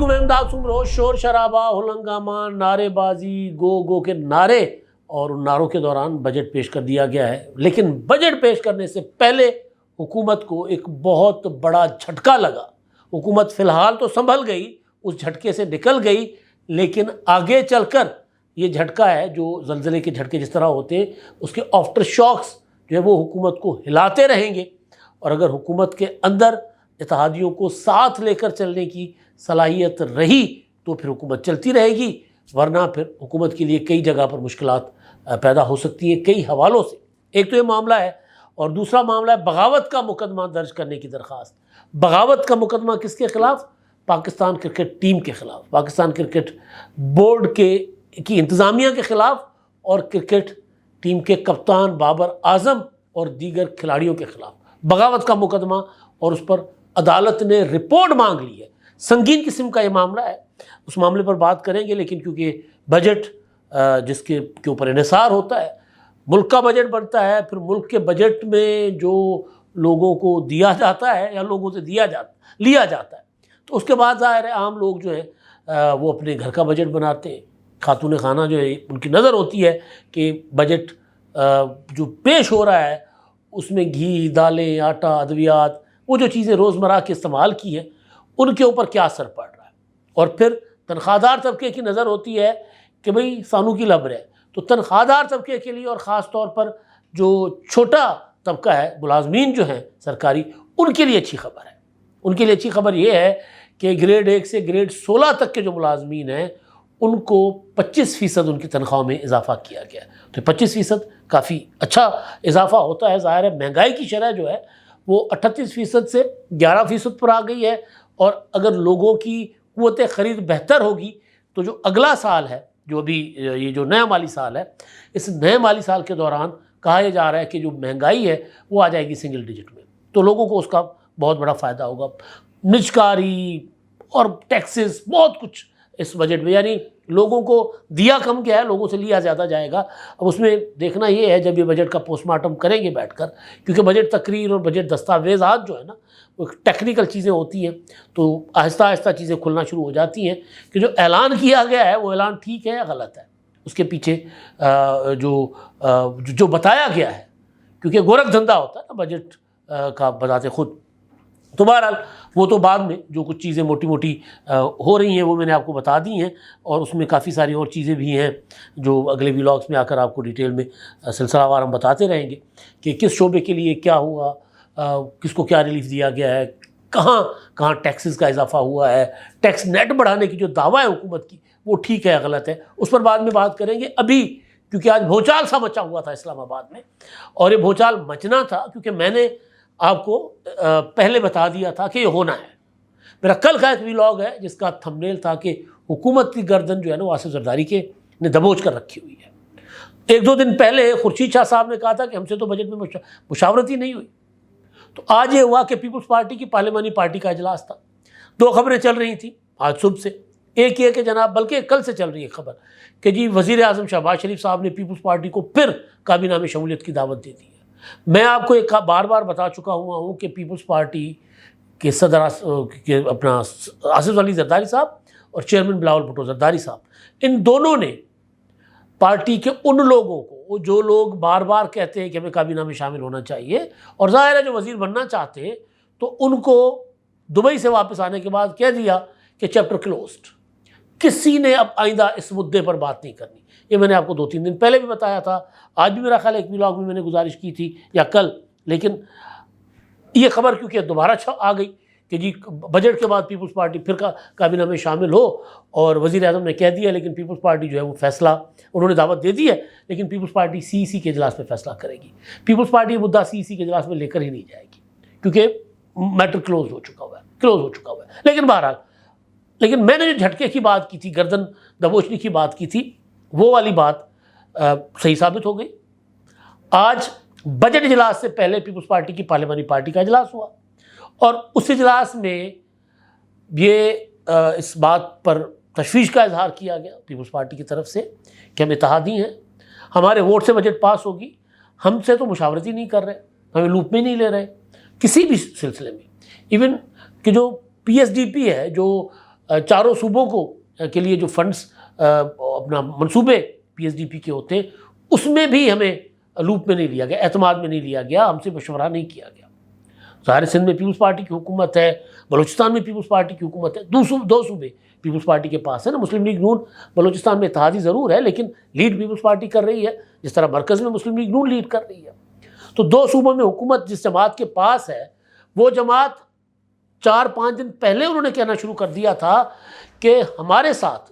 گفتگو میں امداد سمرو شور شرابہ ہنگامہ نعرے بازی گو کے نعرے اور ان نعروں کے دوران بجٹ پیش کر دیا گیا ہے، لیکن بجٹ پیش کرنے سے پہلے حکومت کو ایک بہت بڑا جھٹکا لگا۔ حکومت فی الحال تو سنبھل گئی، اس جھٹکے سے نکل گئی، لیکن آگے چل کر یہ جھٹکا ہے جو زلزلے کے جھٹکے جس طرح ہوتے ہیں اس کے آفٹر شاکس جو ہے وہ حکومت کو ہلاتے رہیں گے، اور اگر حکومت کے اندر اتحادیوں کو ساتھ لے کر چلنے کی صلاحیت رہی تو پھر حکومت چلتی رہے گی، ورنہ پھر حکومت کے لیے کئی جگہ پر مشکلات پیدا ہو سکتی ہیں کئی حوالوں سے۔ ایک تو یہ معاملہ ہے، اور دوسرا معاملہ ہے بغاوت کا مقدمہ درج کرنے کی درخواست۔ بغاوت کا مقدمہ کس کے خلاف؟ پاکستان کرکٹ ٹیم کے خلاف، پاکستان کرکٹ بورڈ کی انتظامیہ کے خلاف، اور کرکٹ ٹیم کے کپتان بابر اعظم اور دیگر کھلاڑیوں کے خلاف بغاوت کا مقدمہ، اور اس پر عدالت نے رپورٹ مانگ لی ہے۔ سنگین قسم کا یہ معاملہ ہے، اس معاملے پر بات کریں گے، لیکن کیونکہ بجٹ جس کے اوپر انحصار ہوتا ہے، ملک کا بجٹ بنتا ہے، پھر ملک کے بجٹ میں جو لوگوں کو دیا جاتا ہے یا لوگوں سے لیا جاتا ہے، تو اس کے بعد ظاہر ہے عام لوگ جو ہے وہ اپنے گھر کا بجٹ بناتے ہیں۔ خاتون خانہ جو ہے ان کی نظر ہوتی ہے کہ بجٹ جو پیش ہو رہا ہے اس میں گھی، دالیں، آٹا، ادویات، وہ جو چیزیں روزمرہ کے استعمال کی ہیں ان کے اوپر کیا اثر پڑ رہا ہے، اور پھر تنخواہ دار طبقے کی نظر ہوتی ہے کہ بھئی سانو کی لبر ہے، تو تنخواہ دار طبقے کے لیے اور خاص طور پر جو چھوٹا طبقہ ہے، ملازمین جو ہیں سرکاری، ان کے لیے اچھی خبر ہے۔ ان کے لیے اچھی خبر یہ ہے کہ گریڈ 1 سے گریڈ 16 تک کے جو ملازمین ہیں ان کو 25% ان کی تنخواہوں میں اضافہ کیا گیا ہے، تو 25% کافی اچھا اضافہ ہوتا ہے۔ ظاہر ہے مہنگائی کی شرح جو ہے وہ 38% سے 11% پر آ گئی ہے، اور اگر لوگوں کی قوت خرید بہتر ہوگی تو جو اگلا سال ہے، جو ابھی یہ جو نیا مالی سال ہے، اس نئے مالی سال کے دوران کہا یہ جا رہا ہے کہ جو مہنگائی ہے وہ آ جائے گی سنگل ڈیجٹ میں، تو لوگوں کو اس کا بہت بڑا فائدہ ہوگا۔ نجکاری اور ٹیکسز بہت کچھ اس بجٹ میں، یعنی لوگوں کو دیا کم گیا ہے، لوگوں سے لیا زیادہ جائے گا۔ اب اس میں دیکھنا یہ ہے جب یہ بجٹ کا پوسٹ مارٹم کریں گے بیٹھ کر، کیونکہ بجٹ تقریر اور بجٹ دستاویزات جو ہے نا وہ ٹیکنیکل چیزیں ہوتی ہیں، تو آہستہ آہستہ چیزیں کھلنا شروع ہو جاتی ہیں کہ جو اعلان کیا گیا ہے وہ اعلان ٹھیک ہے یا غلط ہے، اس کے پیچھے جو بتایا گیا ہے، کیونکہ گورکھ دھندا ہوتا ہے نا بجٹ کا بذات خود۔ تو بہرحال وہ تو بعد میں جو کچھ چیزیں موٹی موٹی ہو رہی ہیں وہ میں نے آپ کو بتا دی ہیں، اور اس میں کافی ساری اور چیزیں بھی ہیں جو اگلے ولاگس میں آ کر آپ کو ڈیٹیل میں سلسلہ وار ہم بتاتے رہیں گے کہ کس شعبے کے لیے کیا ہوا، کس کو کیا ریلیف دیا گیا ہے، کہاں ٹیکسز کا اضافہ ہوا ہے، ٹیکس نیٹ بڑھانے کی جو دعویٰ ہے حکومت کی وہ ٹھیک ہے یا غلط ہے، اس پر بعد میں بات کریں گے۔ ابھی کیونکہ آج بھونچال سا مچا ہوا تھا اسلام آباد میں، اور یہ بھونچال مچنا تھا کیونکہ میں نے آپ کو پہلے بتا دیا تھا کہ یہ ہونا ہے۔ میرا کل کا ایک ولاگ ہے جس کا تھمبنیل تھا کہ حکومت کی گردن جو ہے نا وہ آصف زرداری کے نے دبوچ کر رکھی ہوئی ہے۔ 1-2 دن پہلے خورشید شاہ صاحب نے کہا تھا کہ ہم سے تو بجٹ میں مشاورت ہی نہیں ہوئی، تو آج یہ ہوا کہ پیپلز پارٹی کی پارلیمانی پارٹی کا اجلاس تھا، 2 خبریں چل رہی تھیں آج صبح سے۔ ایک یہ کہ جناب، بلکہ کل سے چل رہی ہے خبر کہ جی وزیر اعظم شہباز شریف صاحب نے پیپلز پارٹی کو پھر کابینہ میں شمولیت کی دعوت دے دی ہے۔ میں آپ کو ایک بار بتا چکا ہوں کہ پیپلز پارٹی کے صدر اپنا آصف علی زرداری صاحب اور چیئرمین بلاول بھٹو زرداری صاحب، ان دونوں نے پارٹی کے ان لوگوں کو جو لوگ بار بار کہتے ہیں کہ ہمیں کابینہ میں شامل ہونا چاہیے، اور ظاہر ہے جو وزیر بننا چاہتے ہیں، تو ان کو دبئی سے واپس آنے کے بعد کہہ دیا کہ چیپٹر کلوزڈ، کسی نے اب آئندہ اس مدعے پر بات نہیں کرنی۔ یہ میں نے آپ کو 2-3 دن پہلے بھی بتایا تھا، آج بھی میرا خیال ایک ولاگ میں نے گزارش کی تھی یا کل، لیکن یہ خبر کیونکہ دوبارہ آ گئی کہ جی بجٹ کے بعد پیپلز پارٹی پھر کابینہ میں شامل ہو، اور وزیر اعظم نے کہہ دیا، لیکن پیپلز پارٹی جو ہے وہ فیصلہ انہوں نے دعوت دے دی ہے، لیکن پیپلز پارٹی CEC کے اجلاس میں فیصلہ کرے گی۔ پیپلز پارٹی مدعا CEC کے اجلاس میں لے کر ہی نہیں جائے گی کیونکہ میٹر کلوز ہو چکا ہوا ہے۔ لیکن بہرحال میں نے جو جھٹکے کی بات کی تھی، گردن دبوچنے کی بات کی تھی، وہ والی بات صحیح ثابت ہو گئی۔ آج بجٹ اجلاس سے پہلے پیپلز پارٹی کی پارلیمانی پارٹی کا اجلاس ہوا، اور اس اجلاس میں یہ اس بات پر تشویش کا اظہار کیا گیا پیپلز پارٹی کی طرف سے کہ ہم اتحادی ہیں، ہمارے ووٹ سے بجٹ پاس ہوگی، ہم سے تو مشاورت ہی نہیں کر رہے، ہمیں لوپ میں نہیں لے رہے کسی بھی سلسلے میں۔ ایون کہ جو PSDP ہے، جو چاروں صوبوں کو کے لیے جو فنڈز اپنا منصوبے پی ایس ڈی پی کے ہوتے ہیں اس میں بھی ہمیں لوپ میں نہیں لیا گیا، اعتماد میں نہیں لیا گیا، ہم سے مشورہ نہیں کیا گیا۔ ظاہر سندھ میں پیپلز پارٹی کی حکومت ہے، بلوچستان میں پیپلز پارٹی کی حکومت ہے، دو صوبے پیپلز پارٹی کے پاس ہے نا۔ مسلم لیگ نون بلوچستان میں اتحادی ضرور ہے لیکن لیڈ پیپلز پارٹی کر رہی ہے، جس طرح مرکز میں مسلم لیگ نون لیڈ کر رہی ہے۔ تو دو صوبوں میں حکومت جس جماعت کے پاس ہے، وہ جماعت 4-5 دن پہلے انہوں نے کہنا شروع کر دیا تھا کہ ہمارے ساتھ،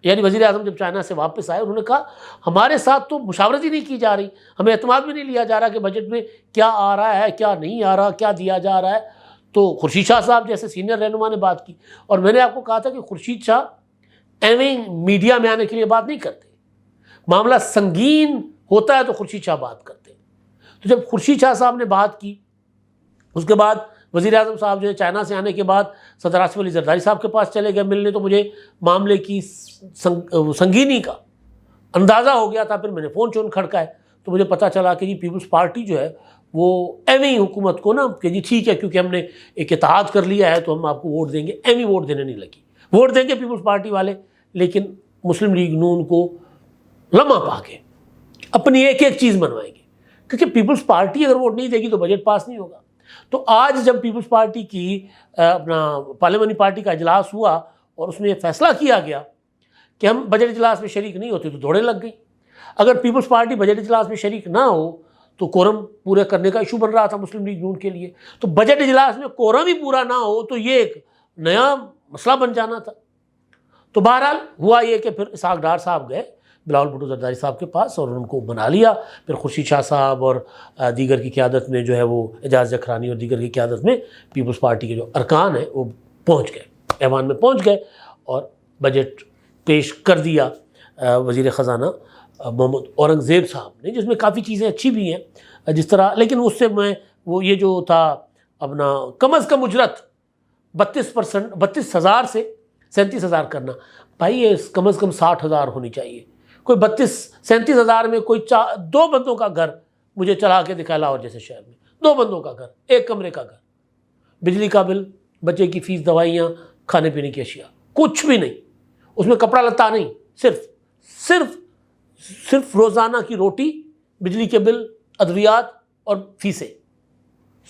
یعنی وزیر اعظم جب چائنا سے واپس آئے انہوں نے کہا ہمارے ساتھ تو مشاورت ہی نہیں کی جا رہی، ہمیں اعتماد بھی نہیں لیا جا رہا کہ بجٹ میں کیا آ رہا ہے، کیا نہیں آ رہا، کیا دیا جا رہا ہے۔ تو خورشید شاہ صاحب جیسے سینئر رہنما نے بات کی، اور میں نے آپ کو کہا تھا کہ خورشید شاہ ایویں میڈیا میں آنے کے لیے بات نہیں کرتے، معاملہ سنگین ہوتا ہے تو خورشید شاہ بات کرتے ہیں۔ تو جب خورشید شاہ صاحب نے بات کی، اس کے بعد وزیر اعظم صاحب جو ہے چائنا سے آنے کے بعد صدر آصف علی زرداری صاحب کے پاس چلے گئے ملنے، تو مجھے معاملے کی سنگینی کا اندازہ ہو گیا تھا۔ پھر میں نے فون کھڑکائے تو مجھے پتہ چلا کہ جی پیپلز پارٹی جو ہے وہ ایویں ہی حکومت کو نا کہ جی ٹھیک ہے کیونکہ ہم نے ایک اتحاد کر لیا ہے تو ہم آپ کو ووٹ دیں گے، ایویں ووٹ دینے نہیں لگی۔ ووٹ دیں گے پیپلز پارٹی والے لیکن مسلم لیگ نون کو لمحہ پا کے اپنی ایک ایک چیز منوائیں گے، کیونکہ پیپلز پارٹی اگر ووٹ نہیں دے گی تو بجٹ پاس نہیں ہوگا۔ تو آج جب پیپلز پارٹی کی اپنا پارلیمانی پارٹی کا اجلاس ہوا اور اس میں یہ فیصلہ کیا گیا کہ ہم بجٹ اجلاس میں شریک نہیں ہوتے تو دوڑیں لگ گئی۔ اگر پیپلز پارٹی بجٹ اجلاس میں شریک نہ ہو تو کورم پورے کرنے کا ایشو بن رہا تھا مسلم لیگ نون کے لیے، تو بجٹ اجلاس میں کورم ہی پورا نہ ہو تو یہ ایک نیا مسئلہ بن جانا تھا۔ تو بہرحال ہوا یہ کہ پھر اسحاق ڈار صاحب گئے بلاول بھٹو زرداری صاحب کے پاس اور ان کو بنا لیا۔ پھر خورشید شاہ صاحب اور دیگر کی قیادت میں جو ہے وہ اعجاز جکھرانی اور دیگر کی قیادت میں پیپلز پارٹی کے جو ارکان ہیں وہ پہنچ گئے، ایوان میں پہنچ گئے اور بجٹ پیش کر دیا وزیر خزانہ محمد اورنگزیب صاحب نے، جس میں کافی چیزیں اچھی بھی ہیں جس طرح، لیکن اس سے میں وہ یہ جو تھا اپنا کم از کم اجرت 32,000 سے 37,000 کرنا، بھائی یہ کم از کم 60,000 ہونی چاہیے۔ کوئی 37,000 میں کوئی 2 بندوں کا گھر مجھے چلا کے دکھا لاہور جیسے شہر میں، 2 بندوں کا گھر، 1 کمرے کا گھر، بجلی کا بل، بچے کی فیس، دوائیاں، کھانے پینے کی اشیاء، کچھ بھی نہیں، اس میں کپڑا لتا نہیں، صرف روزانہ کی روٹی، بجلی کے بل، ادویات اور فیسیں،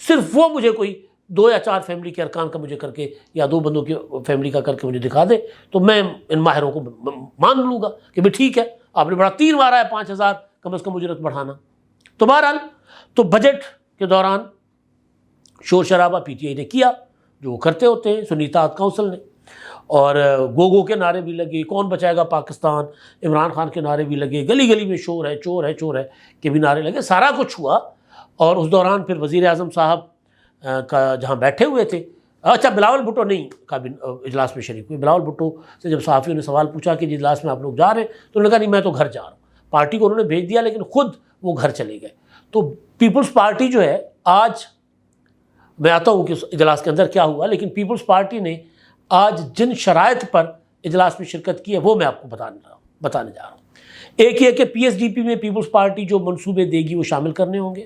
صرف وہ مجھے کوئی 2 یا 4 فیملی کے ارکان کا مجھے کر کے یا 2 بندوں کی فیملی کا کر کے مجھے دکھا دے تو میں ان ماہروں کو مان لوں گا کہ بھئی ٹھیک ہے آپ نے بڑا 3 مارا ہے 5,000 کم از کم اجرت بڑھانا۔ تو بہرحال تو بجٹ کے دوران شور شرابہ پی ٹی آئی نے کیا جو وہ کرتے ہوتے ہیں، سنی اتحاد کونسل نے، اور گو کے نعرے بھی لگے، کون بچائے گا پاکستان، عمران خان کے نعرے بھی لگے، گلی گلی میں شور ہے چور ہے چور ہے کے بھی نعرے لگے، سارا کچھ ہوا۔ اور اس دوران پھر وزیر اعظم صاحب کا جہاں بیٹھے ہوئے تھے، اچھا بلاول بھٹو نہیں اجلاس میں شریک ہوئے، بلاول بھٹو سے جب صحافیوں نے سوال پوچھا کہ اجلاس میں آپ لوگ جا رہے ہیں تو انہوں نے کہا نہیں میں تو گھر جا رہا ہوں، پارٹی کو انہوں نے بھیج دیا لیکن خود وہ گھر چلے گئے۔ تو پیپلز پارٹی جو ہے، آج میں آتا ہوں کہ اجلاس کے اندر کیا ہوا، لیکن پیپلز پارٹی نے آج جن شرائط پر اجلاس میں شرکت کی ہے وہ میں آپ کو بتانے جا رہا ہوں۔ ایک یہ کہ پی ایس ڈی پی میں پیپلز پارٹی جو منصوبے دے گی وہ شامل کرنے ہوں گے،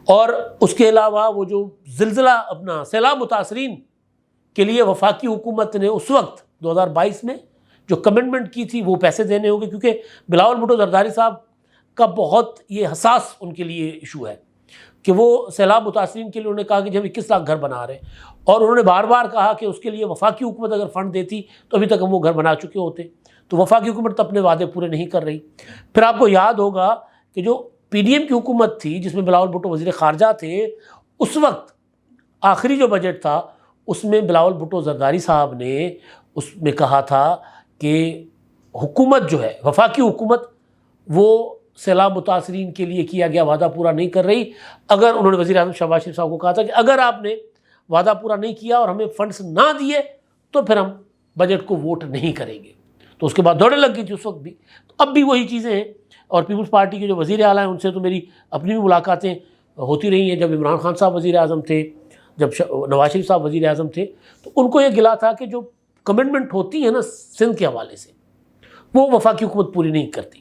اور اس کے علاوہ وہ جو زلزلہ اپنا سیلاب متاثرین کے لیے وفاقی حکومت نے اس وقت 2022 میں جو کمٹمنٹ کی تھی وہ پیسے دینے ہوں گے، کیونکہ بلاول بھٹو زرداری صاحب کا بہت یہ حساس ان کے لیے ایشو ہے کہ وہ سیلاب متاثرین کے لیے انہوں نے کہا کہ ہم 21 لاکھ گھر بنا رہے ہیں، اور انہوں نے بار بار کہا کہ اس کے لیے وفاقی حکومت اگر فنڈ دیتی تو ابھی تک ہم وہ گھر بنا چکے ہوتے۔ تو وفاقی حکومت اپنے وعدے پورے نہیں کر رہی۔ پھر آپ کو یاد ہوگا کہ جو پی ڈی ایم کی حکومت تھی جس میں بلاول بھٹو وزیر خارجہ تھے، اس وقت آخری جو بجٹ تھا اس میں بلاول بھٹو زرداری صاحب نے اس میں کہا تھا کہ حکومت جو ہے وفاقی حکومت وہ سیلاب متاثرین کے لیے کیا گیا وعدہ پورا نہیں کر رہی۔ اگر انہوں نے وزیر اعظم شہباز شریف صاحب کو کہا تھا کہ اگر آپ نے وعدہ پورا نہیں کیا اور ہمیں فنڈز نہ دیے تو پھر ہم بجٹ کو ووٹ نہیں کریں گے، تو اس کے بعد دوڑیں لگ گئی تھی اس وقت بھی۔ تو اب بھی وہی چیزیں ہیں، اور پیپلز پارٹی کے جو وزیر اعلیٰ ہیں ان سے تو میری اپنی بھی ملاقاتیں ہوتی رہی ہیں۔ جب عمران خان صاحب وزیر اعظم تھے، جب نواز شریف صاحب وزیر اعظم تھے، تو ان کو یہ گلا تھا کہ جو کمٹمنٹ ہوتی ہے نا سندھ کے حوالے سے وہ وفاقی حکومت پوری نہیں کرتی۔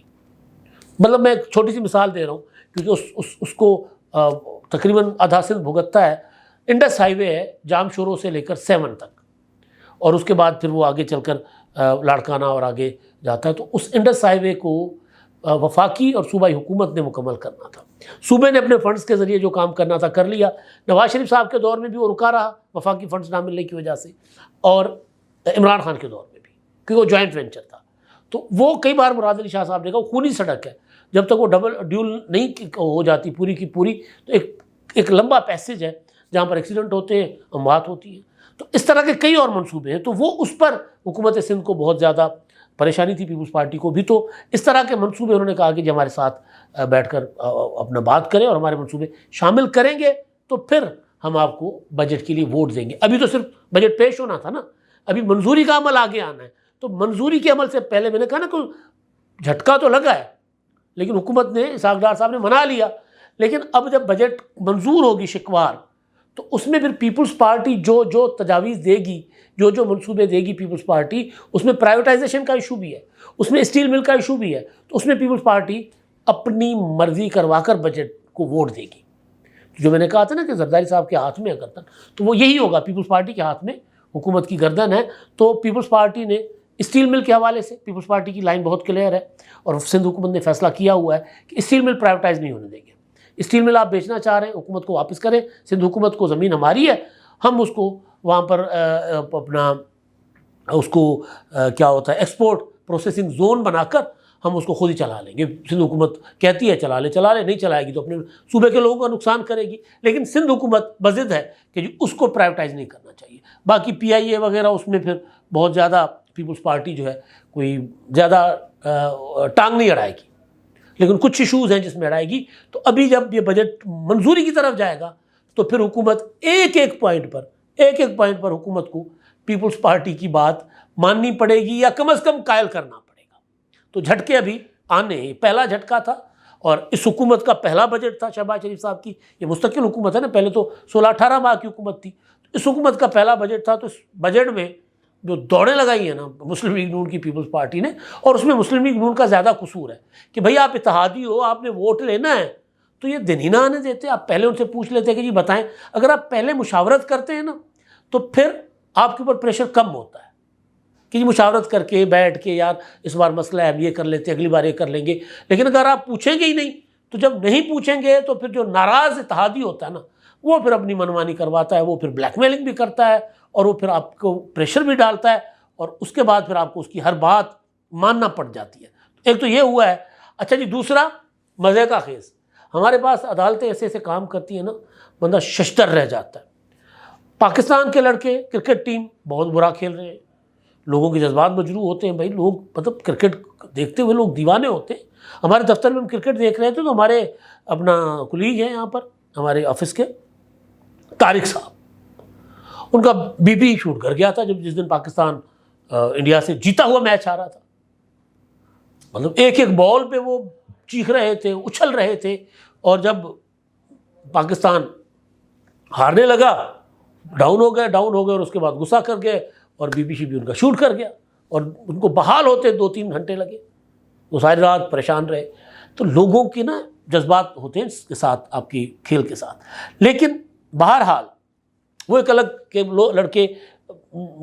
مطلب میں ایک چھوٹی سی مثال دے رہا ہوں کیونکہ اس کو تقریباً آدھا سندھ بھگتتا ہے۔ انڈس ہائی وے ہے جام شوروں سے لے کر 7 تک، اور اس کے بعد پھر وہ آگے چل کر لاڑکانہ اور آگے جاتا ہے. تو اس انڈس ہائی وے کو وفاقی اور صوبائی حکومت نے مکمل کرنا تھا. صوبے نے اپنے فنڈز کے ذریعے جو کام کرنا تھا کر لیا. نواز شریف صاحب کے دور میں بھی وہ رکا رہا وفاقی فنڈز نہ ملنے کی وجہ سے, اور عمران خان کے دور میں بھی, کیونکہ وہ جوائنٹ وینچر تھا. تو وہ کئی بار مراد علی شاہ صاحب نے کہا وہ خونی سڑک ہے, جب تک وہ ڈبل ڈیول نہیں ہو جاتی پوری کی پوری تو ایک لمبا پیسیج ہے جہاں پر ایکسیڈنٹ ہوتے ہیں, اموات ہوتی ہیں. تو اس طرح کے کئی اور منصوبے ہیں. تو وہ اس پر حکومت سندھ کو بہت زیادہ پریشانی تھی, پیپلز پارٹی کو بھی. تو اس طرح کے منصوبے انہوں نے کہا کہ جی ہمارے ساتھ بیٹھ کر اپنا بات کریں اور ہمارے منصوبے شامل کریں گے تو پھر ہم آپ کو بجٹ کے لیے ووٹ دیں گے. ابھی تو صرف بجٹ پیش ہونا تھا نا, ابھی منظوری کا عمل آگے آنا ہے. تو منظوری کے عمل سے پہلے میں نے کہا نا کہ جھٹکا تو لگا ہے, لیکن حکومت نے, اسحاق ڈار صاحب نے منا لیا. لیکن اب جب بجٹ منظور ہوگی شکوار, تو اس میں پھر پیپلز پارٹی جو تجاویز دے گی, جو منصوبے دے گی پیپلز پارٹی, اس میں پرائیویٹائزیشن کا ایشو بھی ہے, اس میں اسٹیل مل کا ایشو بھی ہے. تو اس میں پیپلز پارٹی اپنی مرضی کروا کر بجٹ کو ووٹ دے گی. جو میں نے کہا تھا نا کہ زرداری صاحب کے ہاتھ میں ہے گردن, تو وہ یہی ہوگا, پیپلز پارٹی کے ہاتھ میں حکومت کی گردن ہے. تو پیپلز پارٹی نے اسٹیل مل کے حوالے سے, پیپلز پارٹی کی لائن بہت کلیئر ہے, اور سندھ حکومت نے فیصلہ کیا ہوا ہے کہ اسٹیل مل پرائیویٹائز نہیں ہونے دیں گے. اسٹیل مل آپ بیچنا چاہ رہے ہیں, حکومت کو واپس کریں. سندھ حکومت کو زمین ہماری ہے, ہم اس کو وہاں پر اپنا اس کو کیا ہوتا ہے ایکسپورٹ پروسیسنگ زون بنا کر ہم اس کو خود ہی چلا لیں گے. سندھ حکومت کہتی ہے چلا لے, نہیں چلائے گی تو اپنے صوبے کے لوگوں کا نقصان کرے گی. لیکن سندھ حکومت بضد ہے کہ جی اس کو پرائیویٹائز نہیں کرنا چاہیے. باقی پی آئی اے وغیرہ اس میں پھر بہت زیادہ پیپلز پارٹی جو ہے کوئی زیادہ ٹانگ نہیں اڑائے گی, لیکن کچھ ایشوز ہیں جس میں اڑائے گی. تو ابھی جب یہ بجٹ منظوری کی طرف جائے گا تو پھر حکومت ایک پوائنٹ پر حکومت کو پیپلز پارٹی کی بات ماننی پڑے گی, یا کم از کم قائل کرنا پڑے گا. تو جھٹکے ابھی آنے ہیں. پہلا جھٹکا تھا, اور اس حکومت کا پہلا بجٹ تھا شہباز شریف صاحب کی. یہ مستقل حکومت ہے نا, پہلے تو 16-18 ماہ کی حکومت تھی. اس حکومت کا پہلا بجٹ تھا. تو اس بجٹ میں جو دوڑیں لگائی ہیں نا مسلم لیگ نون کی پیپلز پارٹی نے, اور اس میں مسلم لیگ نون کا زیادہ قصور ہے کہ بھئی آپ اتحادی ہو, آپ نے ووٹ لینا ہے, تو یہ دن ہی نہ آنے دیتے. آپ پہلے ان سے پوچھ لیتے کہ جی بتائیں. اگر آپ پہلے مشاورت کرتے ہیں نا تو پھر آپ کے اوپر پریشر کم ہوتا ہے کہ جی مشاورت کر کے بیٹھ کے یار اس بار مسئلہ ہے, اب یہ کر لیتے, اگلی بار یہ کر لیں گے. لیکن اگر آپ پوچھیں گے ہی نہیں, تو جب نہیں پوچھیں گے تو پھر جو ناراض اتحادی ہوتا ہے نا, وہ پھر اپنی منمانی کرواتا ہے, وہ پھر بلیک میلنگ بھی کرتا ہے, اور وہ پھر آپ کو پریشر بھی ڈالتا ہے, اور اس کے بعد پھر آپ کو اس کی ہر بات ماننا پڑ جاتی ہے. ایک تو یہ ہوا ہے. اچھا جی, دوسرا مزے کا خیز, ہمارے پاس عدالتیں ایسے کام کرتی ہیں نا, بندہ ششدر رہ جاتا ہے. پاکستان کے لڑکے کرکٹ ٹیم بہت برا کھیل رہے ہیں, لوگوں کے جذبات مجروح ہوتے ہیں. بھائی لوگ مطلب کرکٹ دیکھتے ہوئے لوگ دیوانے ہوتے ہیں. ہمارے دفتر میں ہم کرکٹ دیکھ رہے تھے تو ہمارے اپنا کلیگ ہیں یہاں پر ہمارے آفس کے, طارق صاحب, ان کا بی پی شوٹ کر گیا تھا جس دن پاکستان انڈیا سے جیتا ہوا میچ آ رہا تھا. مطلب ایک بال پہ وہ چیخ رہے تھے, اچھل رہے تھے, اور جب پاکستان ہارنے لگا ڈاؤن ہو گئے, اور اس کے بعد غصہ کر گئے, اور بی پی بھی ان کا شوٹ کر گیا, اور ان کو بحال ہوتے 2-3 گھنٹے لگے. وہ ساری رات پریشان رہے. تو لوگوں کے نا جذبات ہوتے ہیں اس کے ساتھ, آپ کی کھیل کے ساتھ. لیکن بہرحال وہ ایک الگ کہ لڑکے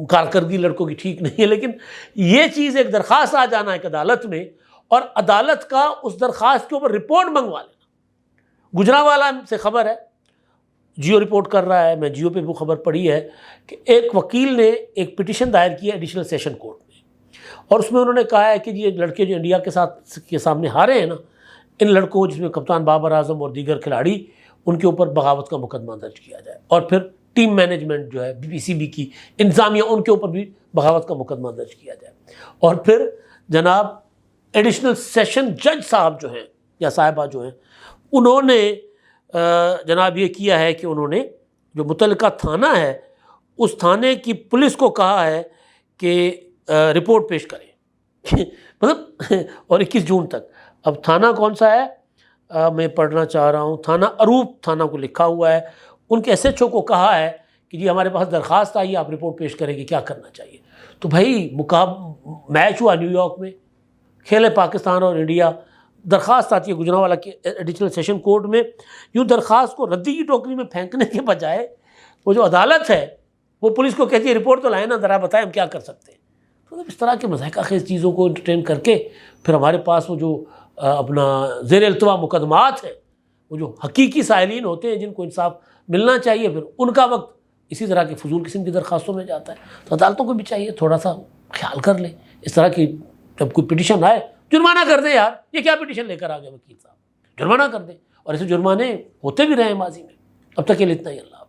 کارکردگی لڑکوں کی ٹھیک نہیں ہے, لیکن یہ چیز ایک درخواست آ جانا ایک عدالت میں, اور عدالت کا اس درخواست کے اوپر رپورٹ منگوا لینا. گجرانوالہ سے خبر ہے, جیو رپورٹ کر رہا ہے, میں جیو پہ وہ خبر پڑھی ہے کہ ایک وکیل نے ایک پٹیشن دائر کی ہے ایڈیشنل سیشن کورٹ میں, اور اس میں انہوں نے کہا ہے کہ یہ لڑکے جو انڈیا کے سامنے ہارے ہیں نا, ان لڑکوں جس میں کپتان بابر اعظم اور دیگر کھلاڑی, ان کے اوپر بغاوت کا مقدمہ درج کیا جائے, اور پھر ٹیم مینجمنٹ جو ہے پی سی بی کی انتظامیہ, ان کے اوپر بھی بغاوت کا مقدمہ درج کیا جائے. اور پھر جناب ایڈیشنل سیشن جج صاحب جو ہیں یا صاحبہ جو ہیں, انہوں نے جناب یہ کیا ہے کہ انہوں نے جو متعلقہ تھانہ ہے اس تھانے کی پولیس کو کہا ہے کہ رپورٹ پیش کریں مطلب اور 21 جون تک. اب تھانہ کون سا ہے میں پڑھنا چاہ رہا ہوں, تھانہ اروپ تھانہ کو لکھا ہوا ہے. ان کے ایس ایچ او کو کہا ہے کہ جی ہمارے پاس درخواست آئی, آپ رپورٹ پیش کریں گے, کیا کرنا چاہیے. تو بھائی میچ ہوا نیو یارک میں, کھیلے پاکستان اور انڈیا, درخواست آتی ہے گجرانوالہ کے ایڈیشنل سیشن کورٹ میں. یوں درخواست کو ردی کی ٹوکری میں پھینکنے کے بجائے وہ جو عدالت ہے وہ پولیس کو کہتی ہے رپورٹ تو لائیں نا، ذرا بتائیں ہم کیا کر سکتے ہیں. تو اس طرح کے مضحکہ خیز چیزوں کو انٹرٹین کر کے پھر ہمارے پاس وہ جو اپنا زیر التوا مقدمات ہیں، وہ جو حقیقی سائلین ہوتے ہیں جن کو انصاف ملنا چاہیے، پھر ان کا وقت اسی طرح کی فضول قسم کی درخواستوں میں جاتا ہے. تو عدالتوں کو بھی چاہیے تھوڑا سا خیال کر لیں اس طرح کی. جب کوئی پٹیشن آئے جرمانہ کر دیں یار، یہ کیا پٹیشن لے کر آ گئے وکیل صاحب، جرمانہ کر دیں. اور ایسے جرمانے ہوتے بھی رہے ہیں ماضی میں. اب تک کے لیے اتنا ہی. اللہ